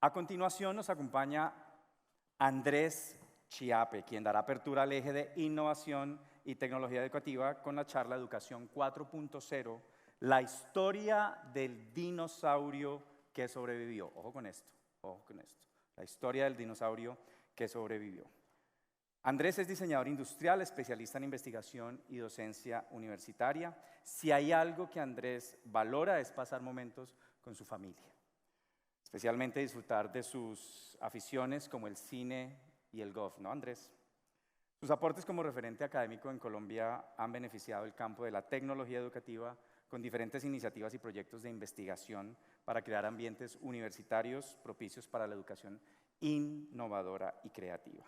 A continuación nos acompaña Andrés Chiape, quien dará apertura al eje de innovación y tecnología educativa con la charla Educación 4.0, la historia del dinosaurio que sobrevivió. Ojo con esto, ojo con esto. La historia del dinosaurio que sobrevivió. Andrés es diseñador industrial, especialista en investigación y docencia universitaria. Si hay algo que Andrés valora es pasar momentos con su familia, especialmente disfrutar de sus aficiones como el cine y el golf, ¿no, Andrés? Sus aportes como referente académico en Colombia han beneficiado el campo de la tecnología educativa con diferentes iniciativas y proyectos de investigación para crear ambientes universitarios propicios para la educación innovadora y creativa.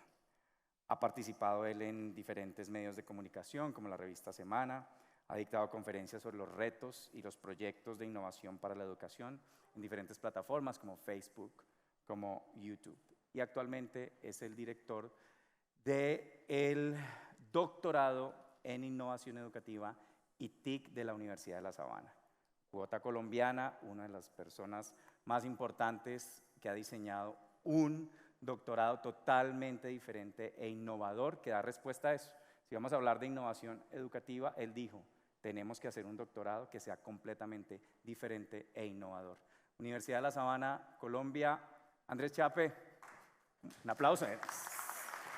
Ha participado él en diferentes medios de comunicación, como la revista Semana, ha dictado conferencias sobre los retos y los proyectos de innovación para la educación en diferentes plataformas como Facebook, como YouTube. Y actualmente es el director del doctorado en innovación educativa y TIC de la Universidad de La Sabana. Cuota colombiana, una de las personas más importantes que ha diseñado un doctorado totalmente diferente e innovador que da respuesta a eso. Si vamos a hablar de innovación educativa, él dijo, tenemos que hacer un doctorado que sea completamente diferente e innovador. Universidad de La Sabana, Colombia. Andrés Chiape, un aplauso.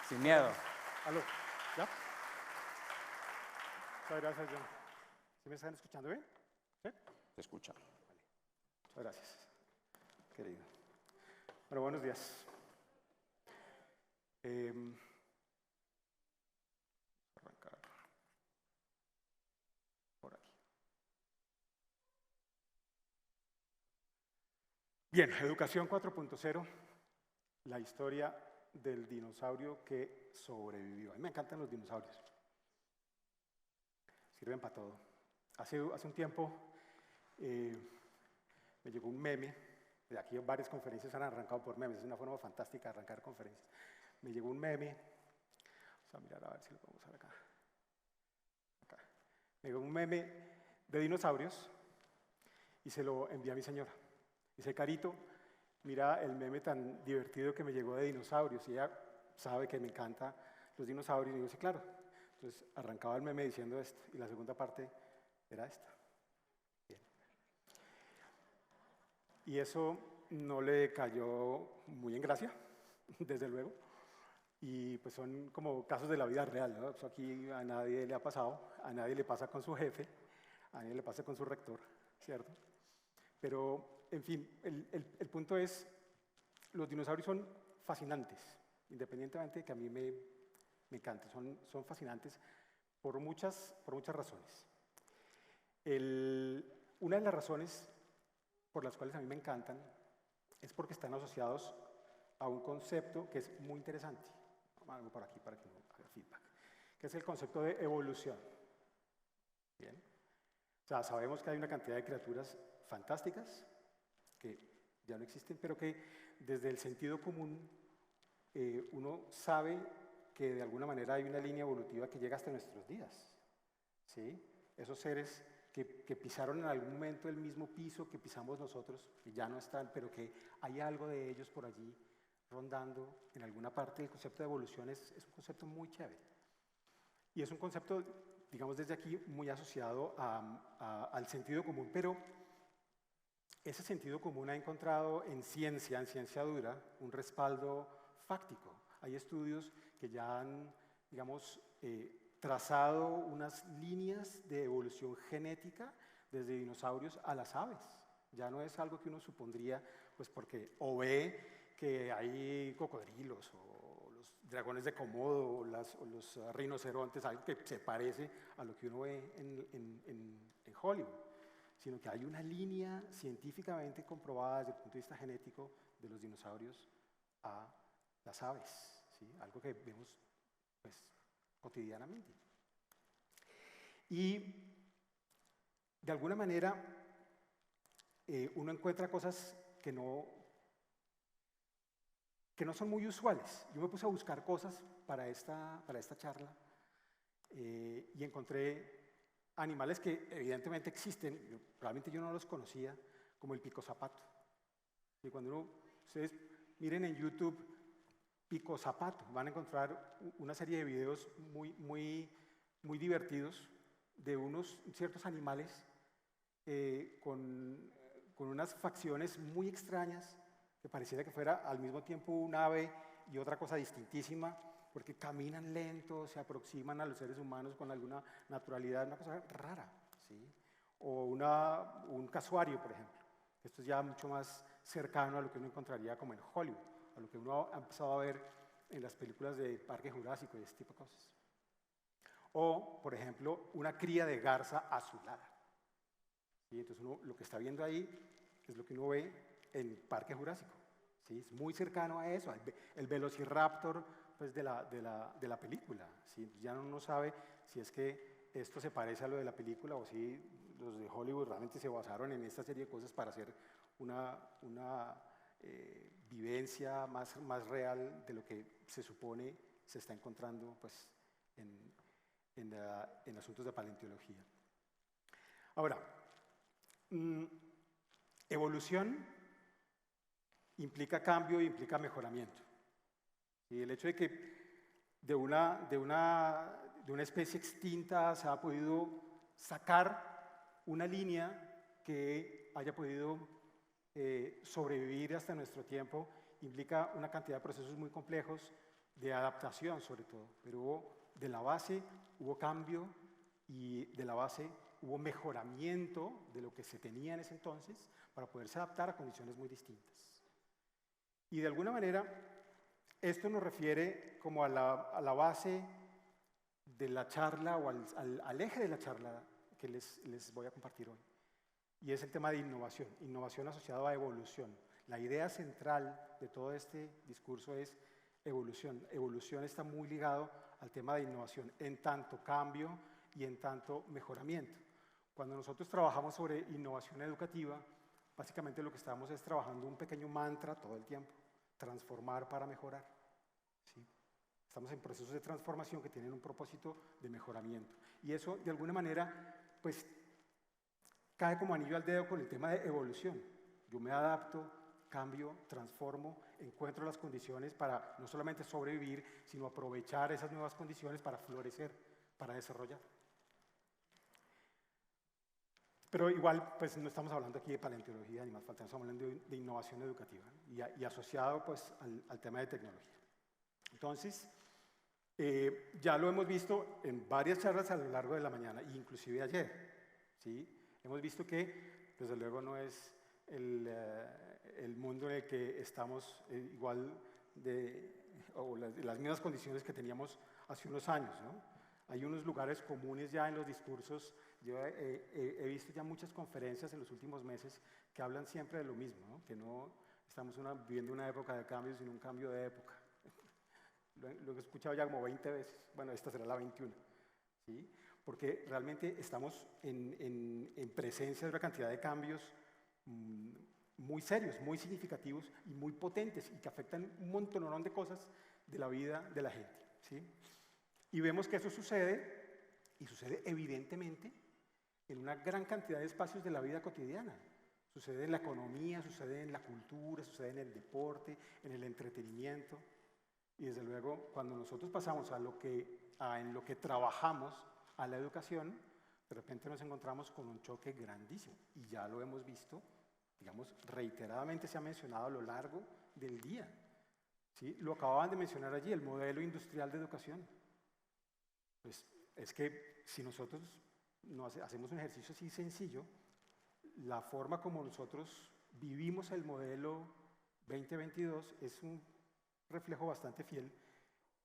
Sin miedo. ¿Aló? ¿Ya? Muchas gracias, John. ¿Sí me están escuchando bien? ¿Sí? Se escucha. Vale. Muchas gracias, querido. Bueno, buenos días. Arrancar por aquí. Bien, Educación 4.0, la historia del dinosaurio que sobrevivió. A mí me encantan los dinosaurios. Sirven para todo. Hace un tiempo me llegó un meme. De aquí varias conferencias han arrancado por memes. Es una forma fantástica de arrancar conferencias. Me llegó un meme. Vamos a mirar a ver si lo podemos usar acá. Me llegó un meme de dinosaurios y se lo envié a mi señora. Dice, Carito, mira el meme tan divertido que me llegó de dinosaurios. Y ella sabe que me encantan los dinosaurios. Y yo, sí, claro. Entonces arrancaba el meme diciendo esto. Y la segunda parte era esta. Bien. Y eso no le cayó muy en gracia, desde luego. Y pues son como casos de la vida real, ¿no? Eso aquí a nadie le ha pasado, a nadie le pasa con su jefe, a nadie le pasa con su rector, ¿cierto? Pero, en fin, el punto es, los dinosaurios son fascinantes, independientemente de que a mí me encanten, son fascinantes por muchas razones. Una de las razones por las cuales a mí me encantan es porque están asociados a un concepto que es muy interesante. Algo por aquí para que no haga feedback, que es el concepto de evolución. Bien. O sea, sabemos que hay una cantidad de criaturas fantásticas que ya no existen, pero que desde el sentido común uno sabe que de alguna manera hay una línea evolutiva que llega hasta nuestros días. ¿Sí? Esos seres que pisaron en algún momento el mismo piso que pisamos nosotros, que ya no están, pero que hay algo de ellos por allí rondando en alguna parte. El concepto de evolución es un concepto muy chévere. Y es un concepto, digamos desde aquí, muy asociado al sentido común, pero ese sentido común ha encontrado en ciencia dura, un respaldo fáctico. Hay estudios que ya han, digamos, trazado unas líneas de evolución genética desde dinosaurios a las aves. Ya no es algo que uno supondría, pues porque o ve que hay cocodrilos o los dragones de Komodo o los rinocerontes, algo que se parece a lo que uno ve en Hollywood, sino que hay una línea científicamente comprobada desde el punto de vista genético de los dinosaurios a las aves, ¿sí? Algo que vemos pues, cotidianamente. Y de alguna manera uno encuentra cosas que no son muy usuales. Yo me puse a buscar cosas para esta charla y encontré animales que evidentemente existen, probablemente yo no los conocía, como el pico zapato. Y cuando uno Ustedes miren en YouTube Pico Zapato, van a encontrar una serie de videos muy divertidos de unos ciertos animales con unas facciones muy extrañas, que pareciera que fuera al mismo tiempo un ave y otra cosa distintísima, porque caminan lento, se aproximan a los seres humanos con alguna naturalidad, una cosa rara, ¿sí? O un casuario, por ejemplo. Esto es ya mucho más cercano a lo que uno encontraría como en Hollywood, a lo que uno ha empezado a ver en las películas de Parque Jurásico y ese tipo de cosas. O, por ejemplo, una cría de garza azulada. ¿Sí? Entonces uno lo que está viendo ahí es lo que uno ve en Parque Jurásico. ¿Sí? Es muy cercano a eso, el velociraptor pues, de la película. ¿Sí? Ya uno no sabe si es que esto se parece a lo de la película o si los de Hollywood realmente se basaron en esta serie de cosas para hacer una vivencia más real de lo que se supone se está encontrando pues, en asuntos de paleontología. Ahora, evolución implica cambio e implica mejoramiento. Y el hecho de que de una especie extinta se ha podido sacar una línea que haya podido sobrevivir hasta nuestro tiempo implica una cantidad de procesos muy complejos de adaptación sobre todo, pero de la base hubo cambio y de la base hubo mejoramiento de lo que se tenía en ese entonces para poderse adaptar a condiciones muy distintas. Y de alguna manera esto nos refiere como a la base de la charla o al eje de la charla que les voy a compartir hoy. Y es el tema de innovación, innovación asociada a evolución. La idea central de todo este discurso es evolución. Evolución está muy ligado al tema de innovación, en tanto cambio y en tanto mejoramiento. Cuando nosotros trabajamos sobre innovación educativa, básicamente lo que estamos es trabajando un pequeño mantra todo el tiempo, transformar para mejorar. ¿Sí? Estamos en procesos de transformación que tienen un propósito de mejoramiento. Y eso, de alguna manera, pues, cae como anillo al dedo con el tema de evolución. Yo me adapto, cambio, transformo, encuentro las condiciones para no solamente sobrevivir, sino aprovechar esas nuevas condiciones para florecer, para desarrollar. Pero igual, pues no estamos hablando aquí de paleontología, ni más falta, estamos hablando de innovación educativa y asociado pues al tema de tecnología. Entonces, ya lo hemos visto en varias charlas a lo largo de la mañana, inclusive ayer, ¿sí? Hemos visto que, desde luego, no es el mundo en el que estamos igual o las mismas condiciones que teníamos hace unos años, ¿no? Hay unos lugares comunes ya en los discursos. Yo he visto ya muchas conferencias en los últimos meses que hablan siempre de lo mismo, ¿no? Que no estamos viviendo una época de cambio, sino un cambio de época. Lo he escuchado ya como 20 veces. Bueno, esta será la 21. ¿Sí? Porque realmente estamos en presencia de una cantidad de cambios muy serios, muy significativos y muy potentes y que afectan un montón de cosas de la vida de la gente. ¿Sí? Y vemos que eso sucede, y sucede evidentemente, en una gran cantidad de espacios de la vida cotidiana. Sucede en la economía, sucede en la cultura, sucede en el deporte, en el entretenimiento. Y desde luego, cuando nosotros pasamos en lo que trabajamos, a la educación, de repente nos encontramos con un choque grandísimo. Y ya lo hemos visto, digamos, reiteradamente se ha mencionado a lo largo del día. ¿Sí? Lo acababan de mencionar allí, el modelo industrial de educación. Pues es que si nosotros hacemos un ejercicio así sencillo, la forma como nosotros vivimos el modelo 2022 es un reflejo bastante fiel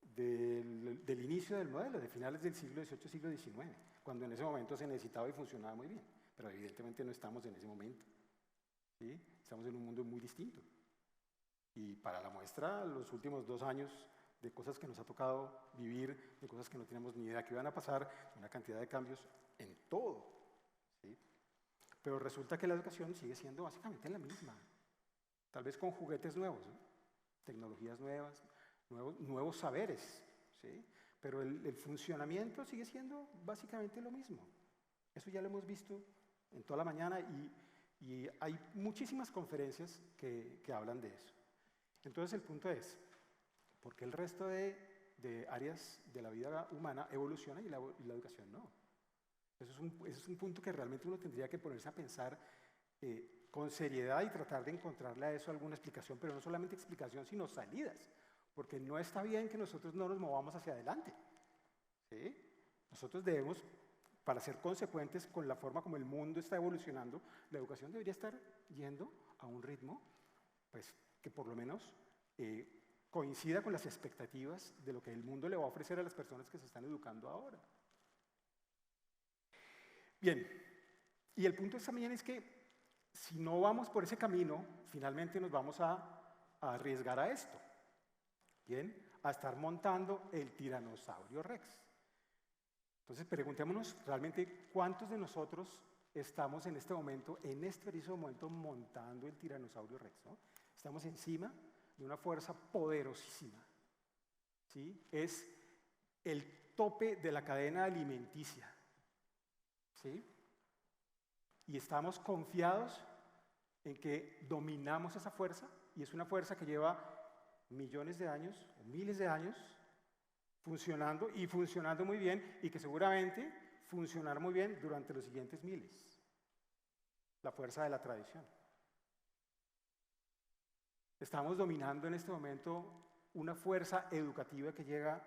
del inicio del modelo, de finales del siglo XVIII, siglo XIX, cuando en ese momento se necesitaba y funcionaba muy bien, pero evidentemente no estamos en ese momento. ¿Sí? Estamos en un mundo muy distinto. Y para la muestra, los últimos 2 años de cosas que nos ha tocado vivir, de cosas que no tenemos ni idea que van a pasar, una cantidad de cambios en todo. ¿Sí? Pero resulta que la educación sigue siendo básicamente la misma, tal vez con juguetes nuevos, ¿no? Tecnologías nuevas, nuevos saberes, ¿sí? Pero el funcionamiento sigue siendo básicamente lo mismo. Eso ya lo hemos visto en toda la mañana y hay muchísimas conferencias que hablan de eso. Entonces el punto es, ¿por qué el resto de áreas de la vida humana evoluciona y la educación no? Ese es un punto que realmente uno tendría que ponerse a pensar con seriedad y tratar de encontrarle a eso alguna explicación, pero no solamente explicación, sino salidas, porque no está bien que nosotros no nos movamos hacia adelante, ¿sí? Nosotros debemos, para ser consecuentes con la forma como el mundo está evolucionando, la educación debería estar yendo a un ritmo, pues, que por lo menos coincida con las expectativas de lo que el mundo le va a ofrecer a las personas que se están educando ahora. Bien, y el punto también es que si no vamos por ese camino, finalmente nos vamos a arriesgar a esto, ¿bien? A estar montando el tiranosaurio Rex. Entonces preguntémonos realmente cuántos de nosotros estamos en este momento, en este preciso momento, montando el tiranosaurio Rex, ¿no? Estamos encima de una fuerza poderosísima, ¿sí? Es el tope de la cadena alimenticia, ¿sí? Y estamos confiados en que dominamos esa fuerza, y es una fuerza que lleva millones de años, o miles de años, funcionando y funcionando muy bien, y que seguramente funcionará muy bien durante los siguientes miles. La fuerza de la tradición. Estamos dominando en este momento una fuerza educativa que llega,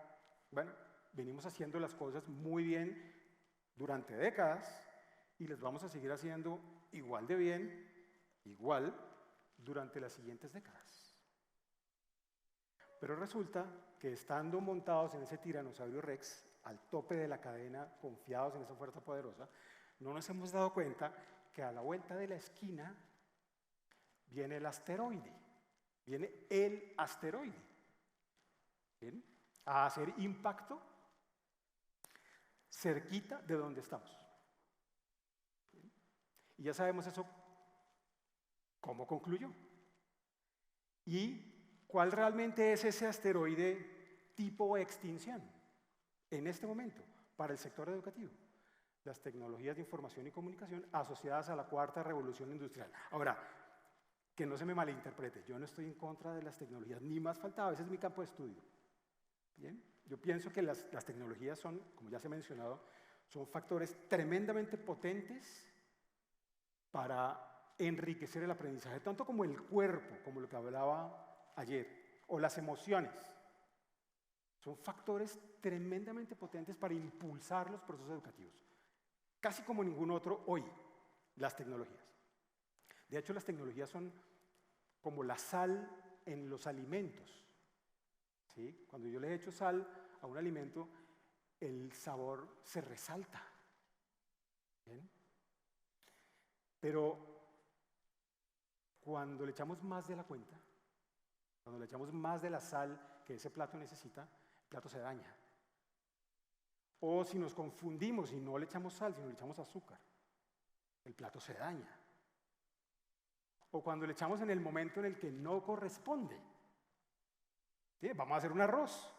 bueno, venimos haciendo las cosas muy bien durante décadas y las vamos a seguir haciendo igual de bien, igual, durante las siguientes décadas. Pero resulta que estando montados en ese tiranosaurio Rex, al tope de la cadena, confiados en esa fuerza poderosa, no nos hemos dado cuenta que a la vuelta de la esquina viene el asteroide, viene el asteroide, ¿bien? A hacer impacto cerquita de donde estamos. ¿Bien? Y ya sabemos eso, cómo concluyó. Y ¿cuál realmente es ese asteroide tipo extinción en este momento para el sector educativo? Las tecnologías de información y comunicación asociadas a la cuarta revolución industrial. Ahora, que no se me malinterprete, yo no estoy en contra de las tecnologías, ni más faltaba, ese es mi campo de estudio. ¿Bien? Yo pienso que las tecnologías son, como ya se ha mencionado, son factores tremendamente potentes para enriquecer el aprendizaje, tanto como el cuerpo, como lo que hablaba ayer, o las emociones. Son factores tremendamente potentes para impulsar los procesos educativos, casi como ningún otro hoy, las tecnologías. De hecho, las tecnologías son como la sal en los alimentos, ¿sí? Cuando yo le echo sal a un alimento, el sabor se resalta. ¿Bien? Pero cuando le echamos más de la cuenta, cuando le echamos más de la sal que ese plato necesita, el plato se daña. O si nos confundimos y no le echamos sal, sino le echamos azúcar, el plato se daña. O cuando le echamos en el momento en el que no corresponde. ¿Sí? Vamos a hacer un arroz,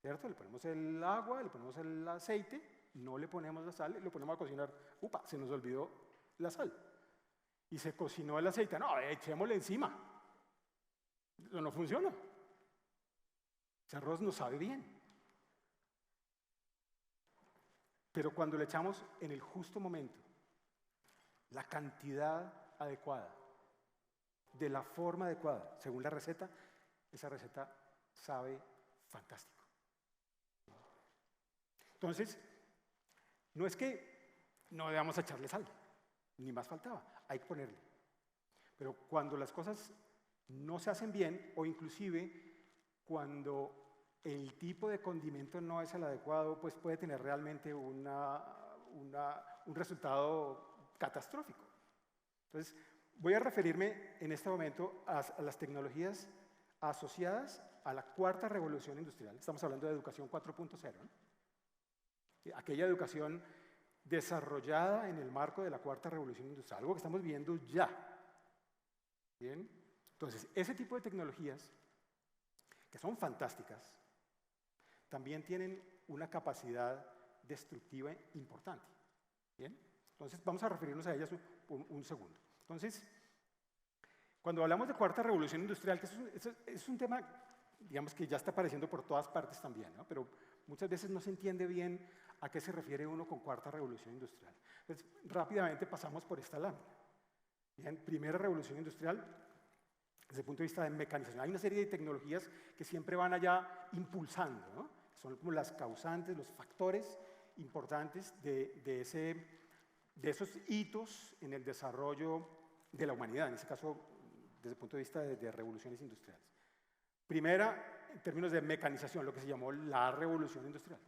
¿cierto? Le ponemos el agua, le ponemos el aceite, no le ponemos la sal, lo ponemos a cocinar. ¡Upa! Se nos olvidó la sal. Y se cocinó el aceite. No, echémosle encima. Eso no funciona. Ese arroz no sabe bien. Pero cuando le echamos en el justo momento, la cantidad adecuada, de la forma adecuada, según la receta, esa receta sabe fantástico. Entonces, no es que no debamos echarle sal, ni más faltaba, hay que ponerle. Pero cuando las cosas no se hacen bien, o inclusive cuando el tipo de condimento no es el adecuado, pues puede tener realmente un resultado catastrófico. Entonces, voy a referirme en este momento a las tecnologías asociadas a la cuarta revolución industrial. Estamos hablando de educación 4.0, ¿no? Aquella educación desarrollada en el marco de la cuarta revolución industrial, algo que estamos viendo ya. ¿Bien? Entonces, ese tipo de tecnologías, que son fantásticas, también tienen una capacidad destructiva importante. ¿Bien? Entonces, vamos a referirnos a ellas un segundo. Entonces, Cuando hablamos de cuarta revolución industrial, que es un tema, digamos, que ya está apareciendo por todas partes también, ¿no? Pero muchas veces no se entiende bien a qué se refiere uno con cuarta revolución industrial. Entonces, rápidamente pasamos por esta lámina. Bien, primera revolución industrial, desde el punto de vista de mecanización. Hay una serie de tecnologías que siempre van allá impulsando, ¿no? Son como las causantes, los factores importantes de esos hitos en el desarrollo de la humanidad, en este caso, desde el punto de vista de revoluciones industriales. Primera, en términos de mecanización, lo que se llamó la revolución industrial.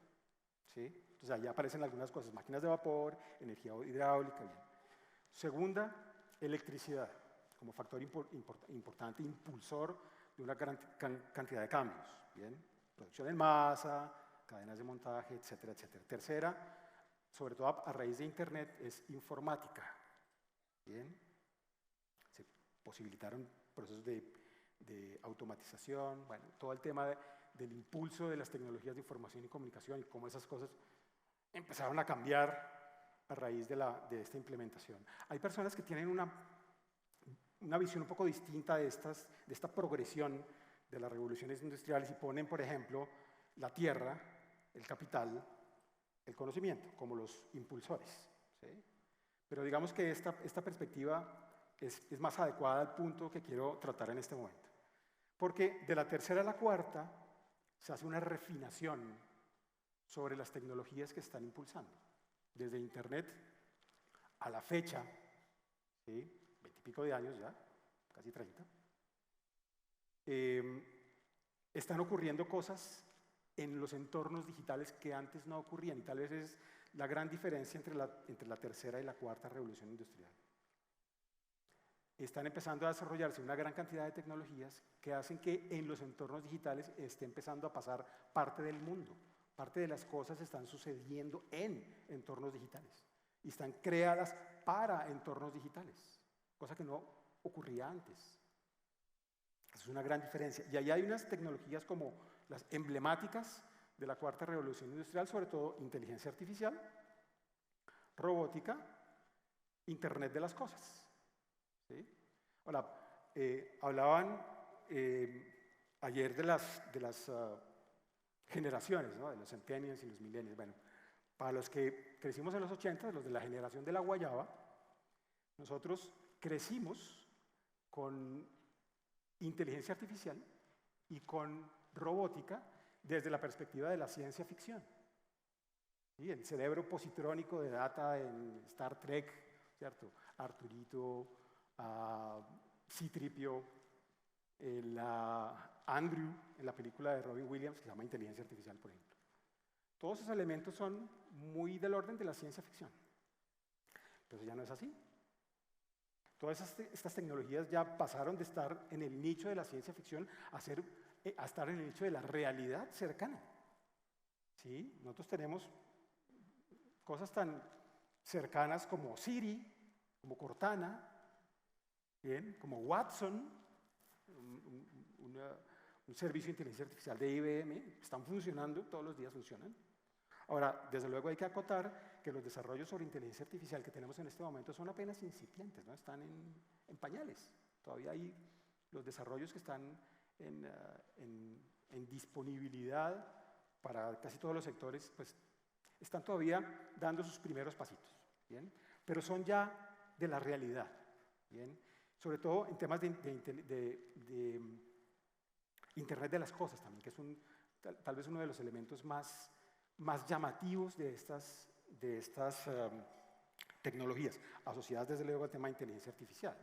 ¿Sí? Entonces, ahí aparecen algunas cosas, máquinas de vapor, energía hidráulica. Bien. Segunda, electricidad, como factor importante, impulsor de una gran cantidad de cambios. Bien. Producción en masa, cadenas de montaje, etcétera, etcétera. Tercera, sobre todo a raíz de Internet, es informática. Bien. Se posibilitaron procesos de automatización, bueno, todo el tema del impulso de las tecnologías de información y comunicación y cómo esas cosas empezaron a cambiar a raíz de esta implementación. Hay personas que tienen una visión un poco distinta de esta progresión de las revoluciones industriales y ponen, por ejemplo, la tierra, el capital, el conocimiento como los impulsores. ¿Sí? Pero digamos que esta perspectiva es más adecuada al punto que quiero tratar en este momento. Porque de la tercera a la cuarta se hace una refinación sobre las tecnologías que están impulsando. Desde Internet a la fecha, ¿sí? 20 y pico de años ya, casi 30, están ocurriendo cosas en los entornos digitales que antes no ocurrían, y tal vez es la gran diferencia entre la tercera y la cuarta revolución industrial. Están empezando a desarrollarse una gran cantidad de tecnologías que hacen que en los entornos digitales esté empezando a pasar parte del mundo. Parte de las cosas están sucediendo en entornos digitales y están creadas para entornos digitales, cosa que no ocurría antes. Esa es una gran diferencia. Y ahí hay unas tecnologías como las emblemáticas de la cuarta revolución industrial, sobre todo inteligencia artificial, robótica, Internet de las cosas. ¿Sí? Ahora, hablaban ayer de las generaciones, ¿no? De los centennials y los millennials. Bueno, para los que crecimos en los 80, los de la generación de la guayaba, nosotros crecimos con inteligencia artificial y con robótica desde la perspectiva de la ciencia ficción. ¿Sí? El cerebro positrónico de Data en Star Trek, ¿cierto? Arturito, C-3PO, Andrew en la película de Robin Williams, que se llama Inteligencia Artificial, por ejemplo. Todos esos elementos son muy del orden de la ciencia ficción. Pero ya no es así. Todas estas tecnologías ya pasaron de estar en el nicho de la ciencia ficción a estar en el nicho de la realidad cercana. ¿Sí? Nosotros tenemos cosas tan cercanas como Siri, como Cortana, ¿bien? Como Watson, un servicio de inteligencia artificial de IBM, están funcionando, todos los días funcionan. Ahora, desde luego hay que acotar que los desarrollos sobre inteligencia artificial que tenemos en este momento son apenas incipientes, ¿no? Están en pañales. Todavía hay los desarrollos que están en disponibilidad para casi todos los sectores, pues están todavía dando sus primeros pasitos, ¿bien? Pero son ya de la realidad, ¿bien? Sobre todo en temas de Internet de las cosas también, que es tal vez uno de los elementos más llamativos de estas tecnologías, asociadas desde luego al tema de inteligencia artificial.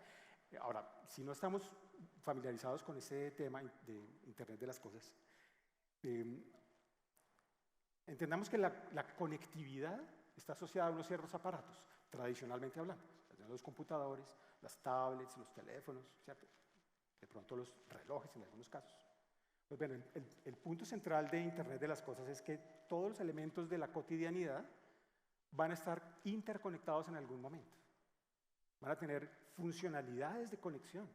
Ahora, si no estamos familiarizados con ese tema de Internet de las cosas, entendamos que la conectividad está asociada a unos ciertos aparatos, tradicionalmente hablando. Los computadores, las tablets, los teléfonos, ¿cierto? De pronto los relojes en algunos casos. Pues bueno, el punto central de Internet de las cosas es que todos los elementos de la cotidianidad van a estar interconectados en algún momento. Van a tener funcionalidades de conexión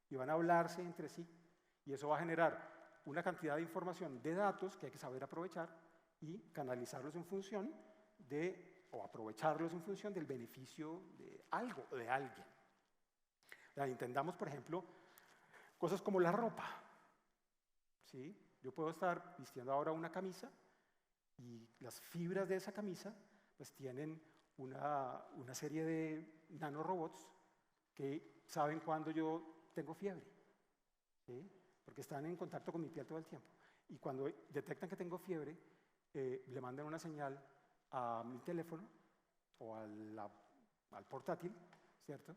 y van a hablarse entre sí. Y eso va a generar una cantidad de información, de datos que hay que saber aprovechar y canalizarlos en función o aprovecharlos en función del beneficio de algo o de alguien. Ya, entendamos, por ejemplo, cosas como la ropa. ¿Sí? Yo puedo estar vistiendo ahora una camisa y las fibras de esa camisa pues tienen una serie de nanorobots que saben cuando yo tengo fiebre, ¿sí? Porque están en contacto con mi piel todo el tiempo. Y cuando detectan que tengo fiebre, le mandan una señal a mi teléfono o al portátil, ¿cierto?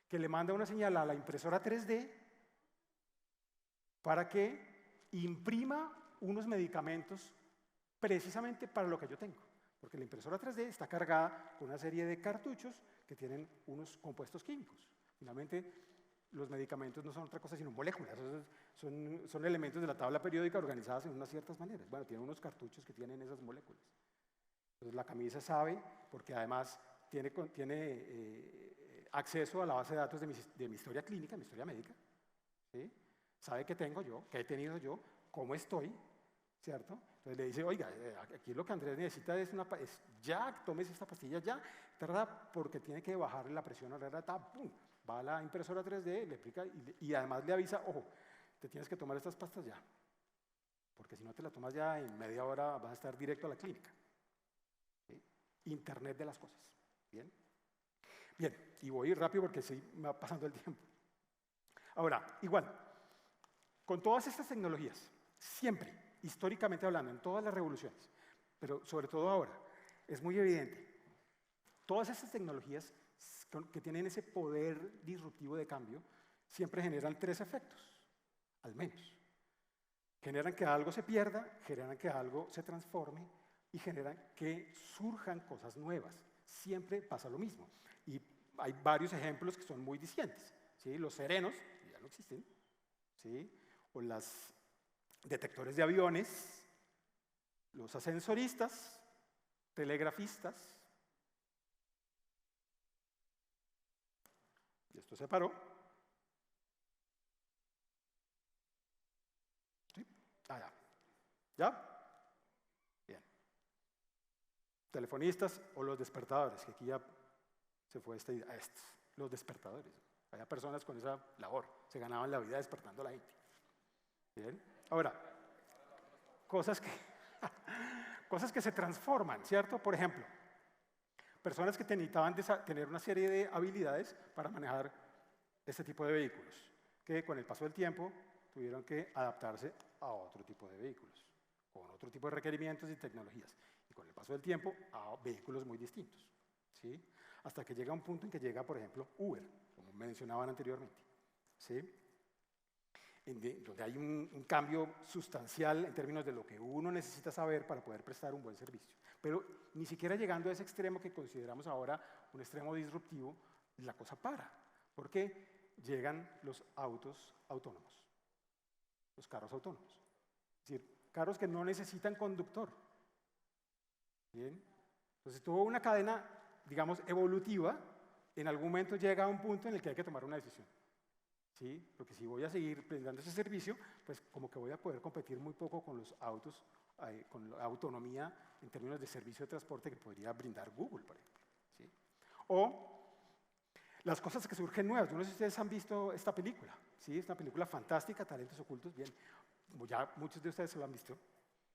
Que le manda una señal a la impresora 3D para que imprima unos medicamentos precisamente para lo que yo tengo. Porque la impresora 3D está cargada con una serie de cartuchos que tienen unos compuestos químicos. Finalmente, los medicamentos no son otra cosa sino moléculas, son elementos de la tabla periódica organizadas en unas ciertas maneras. Bueno, tienen unos cartuchos que tienen esas moléculas. Entonces la camisa sabe, porque además tiene acceso a la base de datos de mi historia clínica, mi historia médica, ¿sí? Sabe qué tengo yo, qué he tenido yo, cómo estoy, ¿cierto? Entonces le dice, oiga, aquí lo que Andrés necesita es ya, tómese esta pastilla ya, porque tiene que bajarle la presión, pum, va a la impresora 3D, le aplica y además le avisa, ojo, te tienes que tomar estas pastas ya, porque si no te la tomas ya en media hora vas a estar directo a la clínica. ¿Sí? Internet de las cosas. ¿Bien? Bien, y voy a ir rápido porque sí me va pasando el tiempo. Ahora, igual, con todas estas tecnologías, siempre, históricamente hablando, en todas las revoluciones, pero sobre todo ahora, es muy evidente, todas estas tecnologías que tienen ese poder disruptivo de cambio, siempre generan tres efectos, al menos. Generan que algo se pierda, generan que algo se transforme y generan que surjan cosas nuevas. Siempre pasa lo mismo. Y hay varios ejemplos que son muy distintos. ¿Sí? Los serenos, ya no existen, ¿sí? O los detectores de aviones, los ascensoristas, telegrafistas. Y esto se paró. ¿Sí? Ah, ya. ¿Ya? Bien. Telefonistas o los despertadores, que aquí ya se fue a estos, los despertadores. Había personas con esa labor, se ganaban la vida despertando a la gente. Bien. Ahora, cosas que se transforman, ¿cierto? Por ejemplo, personas que necesitaban tener una serie de habilidades para manejar este tipo de vehículos, que con el paso del tiempo tuvieron que adaptarse a otro tipo de vehículos, con otro tipo de requerimientos y tecnologías, y con el paso del tiempo a vehículos muy distintos, ¿sí? Hasta que llega un punto en que llega, por ejemplo, Uber, como mencionaban anteriormente, ¿sí? Donde hay un cambio sustancial en términos de lo que uno necesita saber para poder prestar un buen servicio. Pero ni siquiera llegando a ese extremo que consideramos ahora un extremo disruptivo, la cosa para. Porque llegan los autos autónomos, los carros autónomos. Es decir, carros que no necesitan conductor. ¿Bien? Entonces, tuvo una cadena, digamos, evolutiva. En algún momento llega a un punto en el que hay que tomar una decisión. ¿Sí? Porque si voy a seguir brindando ese servicio, pues como que voy a poder competir muy poco con los autos, con la autonomía en términos de servicio de transporte que podría brindar Google, por ejemplo. ¿Sí? O las cosas que surgen nuevas. Yo no sé si ustedes han visto esta película. ¿Sí? Es una película fantástica, Talentos Ocultos. Bien, como ya muchos de ustedes se lo han visto.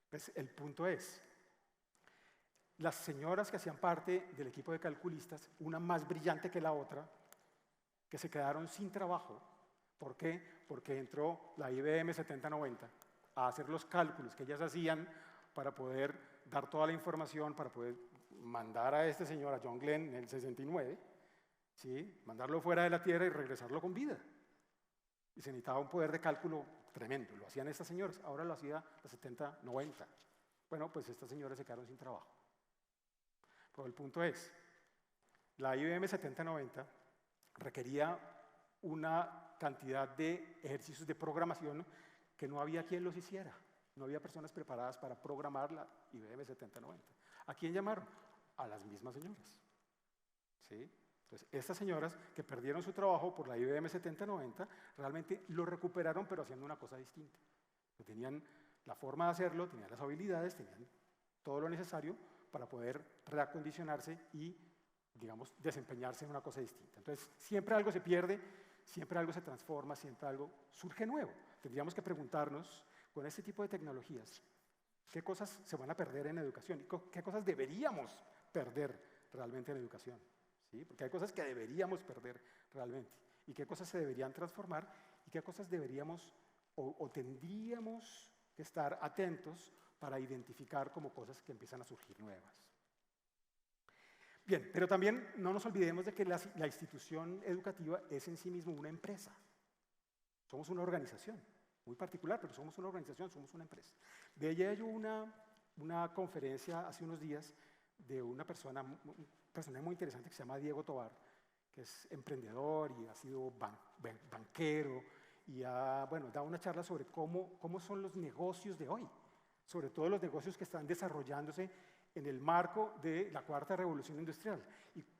Pues el punto es, las señoras que hacían parte del equipo de calculistas, una más brillante que la otra, que se quedaron sin trabajo. ¿Por qué? Porque entró la IBM 7090 a hacer los cálculos que ellas hacían para poder dar toda la información, para poder mandar a este señor, a John Glenn, en el 69, ¿sí? Mandarlo fuera de la Tierra y regresarlo con vida. Y se necesitaba un poder de cálculo tremendo. Lo hacían estas señoras, ahora lo hacía la 7090. Bueno, pues estas señoras se quedaron sin trabajo. Pero el punto es, la IBM 7090 requería una cantidad de ejercicios de programación que no había quien los hiciera. No había personas preparadas para programar la IBM 7090. ¿A quién llamaron? A las mismas señoras. ¿Sí? Entonces, estas señoras que perdieron su trabajo por la IBM 7090, realmente lo recuperaron, pero haciendo una cosa distinta. Tenían la forma de hacerlo, tenían las habilidades, tenían todo lo necesario para poder reacondicionarse y, digamos, desempeñarse en una cosa distinta. Entonces, siempre algo se pierde, siempre algo se transforma, siempre algo surge nuevo. Tendríamos que preguntarnos, con este tipo de tecnologías, ¿qué cosas se van a perder en educación? ¿Y qué cosas deberíamos perder realmente en educación? ¿Sí? Porque hay cosas que deberíamos perder realmente. ¿Y qué cosas se deberían transformar? ¿Y qué cosas deberíamos o tendríamos que estar atentos para identificar como cosas que empiezan a surgir nuevas? Bien, pero también no nos olvidemos de que la institución educativa es en sí mismo una empresa. Somos una organización, muy particular, pero somos una organización, somos una empresa. De ella hay una conferencia hace unos días de un personaje muy interesante que se llama Diego Tovar, que es emprendedor y ha sido banquero y ha dado una charla sobre cómo son los negocios de hoy, sobre todo los negocios que están desarrollándose en el marco de la cuarta revolución industrial.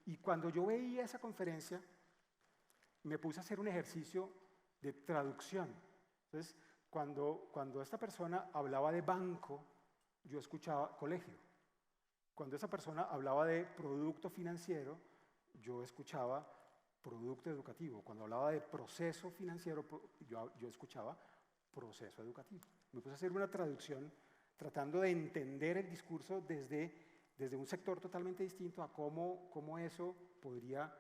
Y cuando yo veía esa conferencia, me puse a hacer un ejercicio de traducción. Entonces, cuando esta persona hablaba de banco, yo escuchaba colegio. Cuando esa persona hablaba de producto financiero, yo escuchaba producto educativo. Cuando hablaba de proceso financiero, yo escuchaba proceso educativo. Me puse a hacer una traducción tratando de entender el discurso desde un sector totalmente distinto a cómo eso podría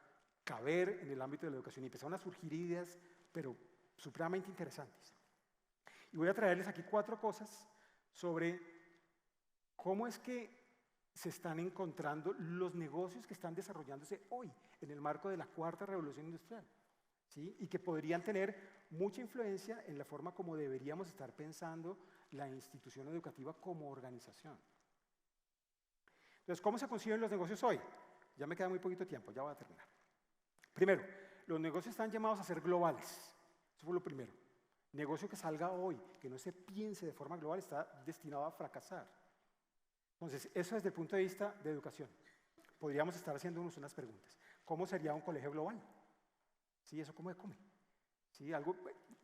caber en el ámbito de la educación. Y empezaron a surgir ideas, pero supremamente interesantes. Y voy a traerles aquí 4 cosas sobre cómo es que se están encontrando los negocios que están desarrollándose hoy en el marco de la cuarta revolución industrial, ¿sí? Y que podrían tener mucha influencia en la forma como deberíamos estar pensando la institución educativa como organización. Entonces, ¿cómo se conciben los negocios hoy? Ya me queda muy poquito tiempo, ya voy a terminar. Primero, los negocios están llamados a ser globales. Eso fue lo primero. Negocio que salga hoy, que no se piense de forma global, está destinado a fracasar. Entonces, eso desde el punto de vista de educación. Podríamos estar haciéndonos unas preguntas. ¿Cómo sería un colegio global? ¿Sí? ¿Eso cómo se come? ¿Sí?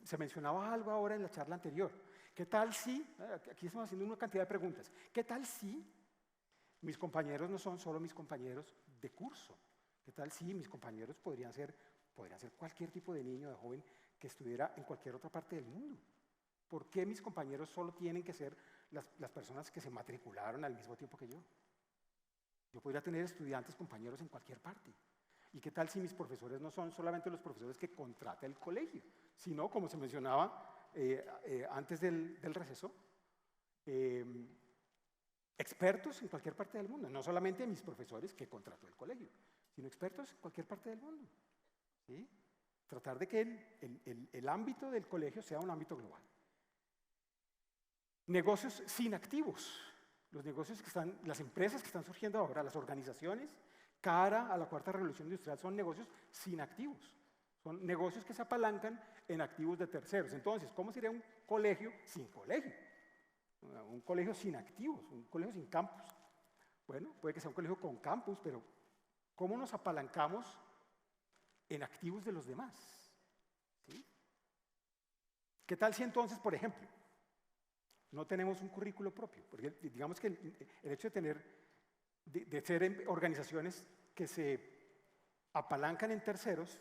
Se mencionaba algo ahora en la charla anterior. ¿Qué tal si, aquí estamos haciendo una cantidad de preguntas, ¿qué tal si mis compañeros no son solo mis compañeros de curso? ¿Qué tal si mis compañeros podrían ser cualquier tipo de niño, de joven que estuviera en cualquier otra parte del mundo? ¿Por qué mis compañeros solo tienen que ser las personas que se matricularon al mismo tiempo que yo? Yo podría tener estudiantes, compañeros en cualquier parte. ¿Y qué tal si mis profesores no son solamente los profesores que contrata el colegio, sino, como se mencionaba antes del receso, expertos en cualquier parte del mundo? No solamente mis profesores que contrató el colegio, sino expertos en cualquier parte del mundo. ¿Sí? Tratar de que el ámbito del colegio sea un ámbito global. Negocios sin activos. Los negocios las empresas que están surgiendo ahora, las organizaciones, cara a la cuarta revolución industrial, son negocios sin activos. Son negocios que se apalancan en activos de terceros. Entonces, ¿cómo sería un colegio sin colegio? Un colegio sin activos, un colegio sin campus. Bueno, puede que sea un colegio con campus, pero ¿cómo nos apalancamos en activos de los demás? ¿Sí? ¿Qué tal si entonces, por ejemplo, no tenemos un currículo propio? Porque digamos que el hecho de ser organizaciones que se apalancan en terceros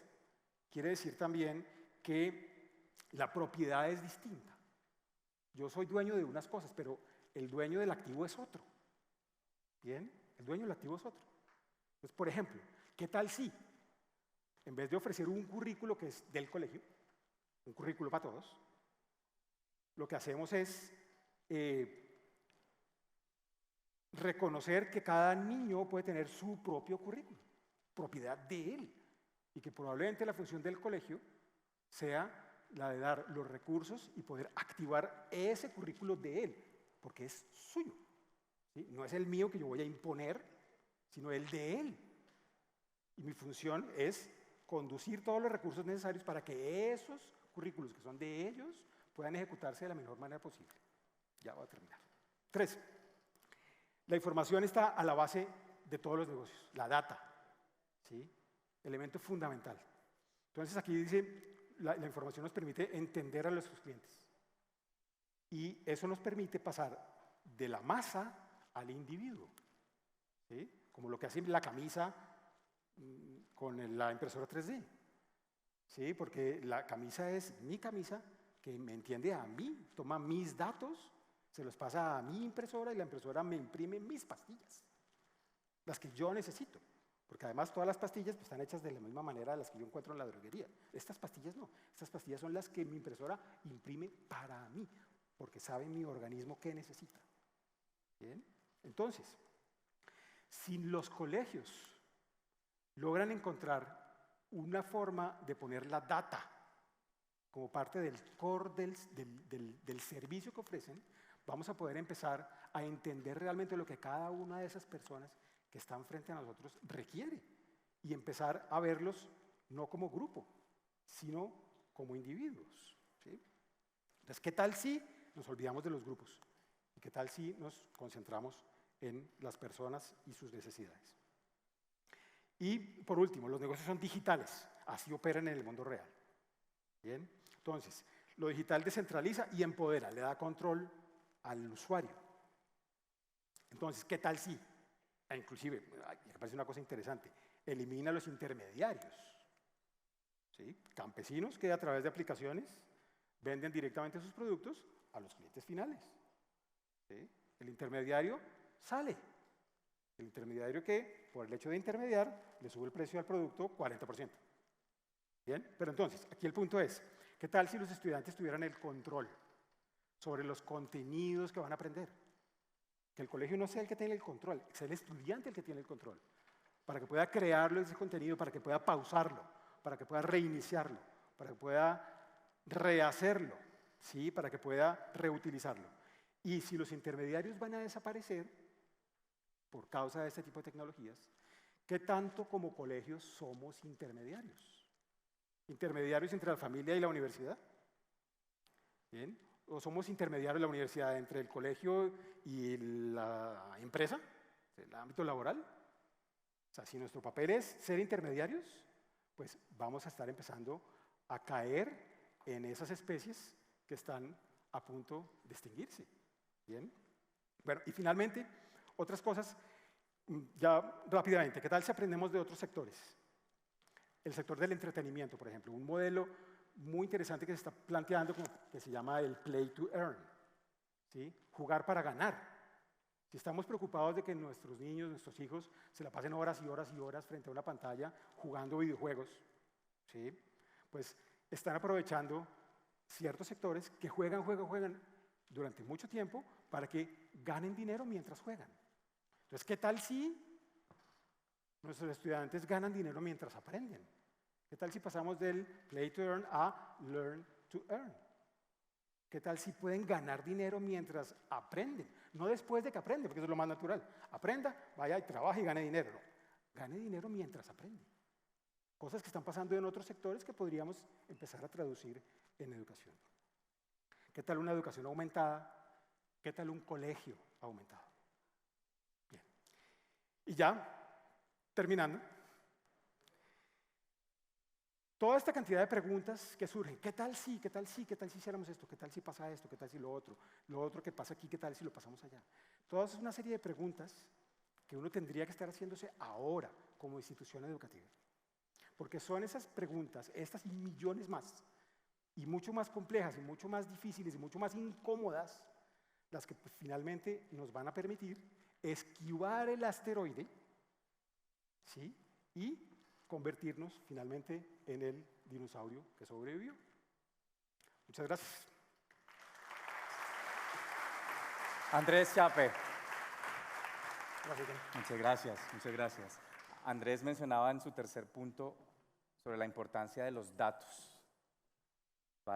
quiere decir también que la propiedad es distinta. Yo soy dueño de unas cosas, pero el dueño del activo es otro. ¿Bien? El dueño del activo es otro. Entonces, por ejemplo, ¿qué tal si, en vez de ofrecer un currículo que es del colegio, un currículo para todos, lo que hacemos es reconocer que cada niño puede tener su propio currículo, propiedad de él, y que probablemente la función del colegio sea la de dar los recursos y poder activar ese currículo de él, porque es suyo. ¿Sí? No es el mío que yo voy a imponer, sino el de él. Y mi función es conducir todos los recursos necesarios para que esos currículos que son de ellos puedan ejecutarse de la mejor manera posible. Ya voy a terminar. 3. La información está a la base de todos los negocios, la data, ¿sí? Elemento fundamental. Entonces aquí dice, la información nos permite entender a nuestros clientes. Y eso nos permite pasar de la masa al individuo, ¿sí? Como lo que hace la camisa con la impresora 3D. ¿sí? Porque la camisa es mi camisa, que me entiende a mí, toma mis datos, se los pasa a mi impresora y la impresora me imprime mis pastillas, las que yo necesito. Porque además todas las pastillas pues, están hechas de la misma manera de las que yo encuentro en la droguería. Estas pastillas no, estas pastillas son las que mi impresora imprime para mí, porque sabe mi organismo qué necesita. ¿Bien? Entonces, si los colegios logran encontrar una forma de poner la data como parte del core del servicio que ofrecen, vamos a poder empezar a entender realmente lo que cada una de esas personas que están frente a nosotros requiere y empezar a verlos no como grupo, sino como individuos. ¿Sí? Entonces, ¿qué tal si nos olvidamos de los grupos? ¿Y qué tal si nos concentramos en las personas y sus necesidades? Y por último, los negocios son digitales, así operan en el mundo real. Bien, entonces, lo digital descentraliza y empodera, le da control al usuario. Entonces, ¿qué tal si? Inclusive, me parece una cosa interesante, elimina los intermediarios. ¿Sí? Campesinos que a través de aplicaciones venden directamente sus productos a los clientes finales. ¿Sí? El intermediario sale. El intermediario que, por el hecho de intermediar, le sube el precio al producto 40%. ¿Bien? Pero entonces, aquí el punto es, ¿qué tal si los estudiantes tuvieran el control sobre los contenidos que van a aprender? Que el colegio no sea el que tiene el control, sea el estudiante el que tiene el control, para que pueda crearlo ese contenido, para que pueda pausarlo, para que pueda reiniciarlo, para que pueda rehacerlo, ¿sí? Para que pueda reutilizarlo. Y si los intermediarios van a desaparecer por causa de este tipo de tecnologías, ¿qué tanto como colegios somos intermediarios? ¿Intermediarios entre la familia y la universidad? ¿Bien? ¿O somos intermediarios de la universidad entre el colegio y la empresa, el ámbito laboral? O sea, si nuestro papel es ser intermediarios, pues vamos a estar empezando a caer en esas especies que están a punto de extinguirse. ¿Bien? Bueno, y finalmente, otras cosas, ya rápidamente, ¿qué tal si aprendemos de otros sectores? El sector del entretenimiento, por ejemplo, un modelo muy interesante que se está planteando que se llama el play to earn, ¿sí? Jugar para ganar. Si estamos preocupados de que nuestros niños, nuestros hijos, se la pasen horas y horas y horas frente a una pantalla jugando videojuegos, ¿sí? Pues están aprovechando ciertos sectores que juegan durante mucho tiempo para que ganen dinero mientras juegan. Entonces, ¿qué tal si nuestros estudiantes ganan dinero mientras aprenden? ¿Qué tal si pasamos del play to earn a learn to earn? ¿Qué tal si pueden ganar dinero mientras aprenden? No después de que aprenden, porque eso es lo más natural. Aprenda, vaya y trabaje y gane dinero. No, gane dinero mientras aprende. Cosas que están pasando en otros sectores que podríamos empezar a traducir en educación. ¿Qué tal una educación aumentada? ¿Qué tal un colegio aumentado? Bien. Y ya, terminando. Toda esta cantidad de preguntas que surgen, ¿qué tal si? ¿Qué tal si? ¿Qué tal si hiciéramos esto? ¿Qué tal si pasa esto? ¿Qué tal si lo otro? Lo otro que pasa aquí, ¿qué tal si lo pasamos allá? Toda es una serie de preguntas que uno tendría que estar haciéndose ahora como institución educativa. Porque son esas preguntas, estas y millones más, y mucho más complejas, y mucho más difíciles, y mucho más incómodas, las que pues, finalmente nos van a permitir esquivar el asteroide, ¿sí? Y convertirnos finalmente en el dinosaurio que sobrevivió. Muchas gracias. Andrés Chiappe. Gracias. Muchas gracias, muchas gracias. Andrés mencionaba en su tercer punto sobre la importancia de los datos.